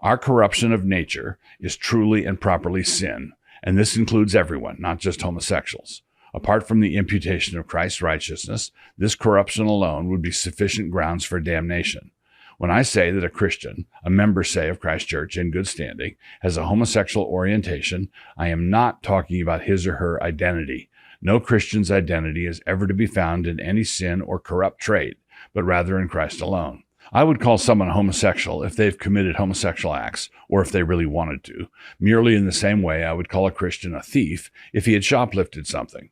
Our corruption of nature is truly and properly sin, and this includes everyone, not just homosexuals. Apart from the imputation of Christ's righteousness, this corruption alone would be sufficient grounds for damnation. When I say that a Christian, a member, say, of Christ Church in good standing, has a homosexual orientation, I am not talking about his or her identity. No Christian's identity is ever to be found in any sin or corrupt trait, but rather in Christ alone. I would call someone homosexual if they've committed homosexual acts, or if they really wanted to, merely in the same way I would call a Christian a thief if he had shoplifted something.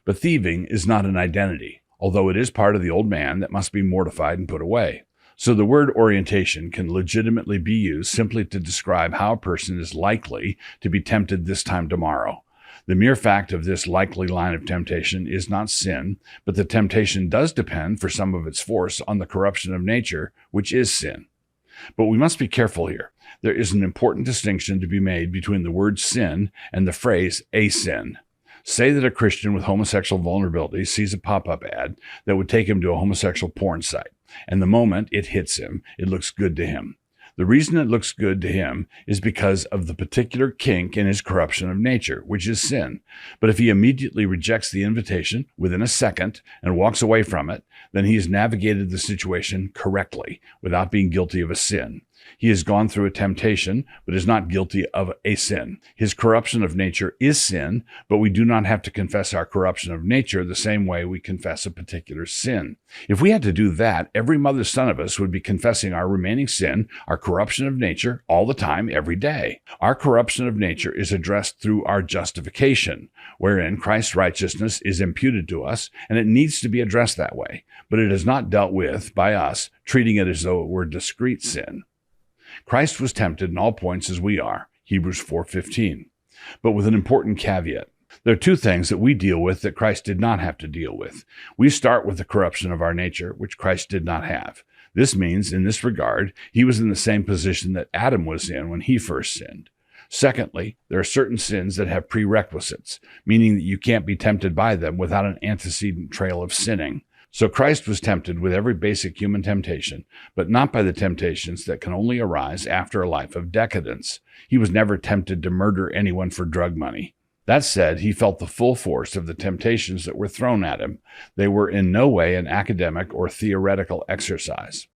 But thieving is not an identity, although it is part of the old man that must be mortified and put away. So the word orientation can legitimately be used simply to describe how a person is likely to be tempted this time tomorrow. The mere fact of this likely line of temptation is not sin, but the temptation does depend for some of its force on the corruption of nature, which is sin. But we must be careful here. There is an important distinction to be made between the word sin and the phrase a sin. Say that a Christian with homosexual vulnerability sees a pop-up ad that would take him to a homosexual porn site, and the moment it hits him, it looks good to him. The reason it looks good to him is because of the particular kink in his corruption of nature, which is sin. But if he immediately rejects the invitation within a second and walks away from it, then he has navigated the situation correctly without being guilty of a sin. He has gone through a temptation, but is not guilty of a sin. His corruption of nature is sin, but we do not have to confess our corruption of nature the same way we confess a particular sin. If we had to do that, every mother's son of us would be confessing our remaining sin, our corruption of nature, all the time, every day. Our corruption of nature is addressed through our justification, wherein Christ's righteousness is imputed to us, and it needs to be addressed that way. But it is not dealt with by us, treating it as though it were discrete sin. Christ was tempted in all points as we are, Hebrews 4:15, but with an important caveat. There are two things that we deal with that Christ did not have to deal with. We start with the corruption of our nature, which Christ did not have. This means, in this regard, he was in the same position that Adam was in when he first sinned. Secondly, there are certain sins that have prerequisites, meaning that you can't be tempted by them without an antecedent trail of sinning. So Christ was tempted with every basic human temptation, but not by the temptations that can only arise after a life of decadence. He was never tempted to murder anyone for drug money. That said, he felt the full force of the temptations that were thrown at him. They were in no way an academic or theoretical exercise.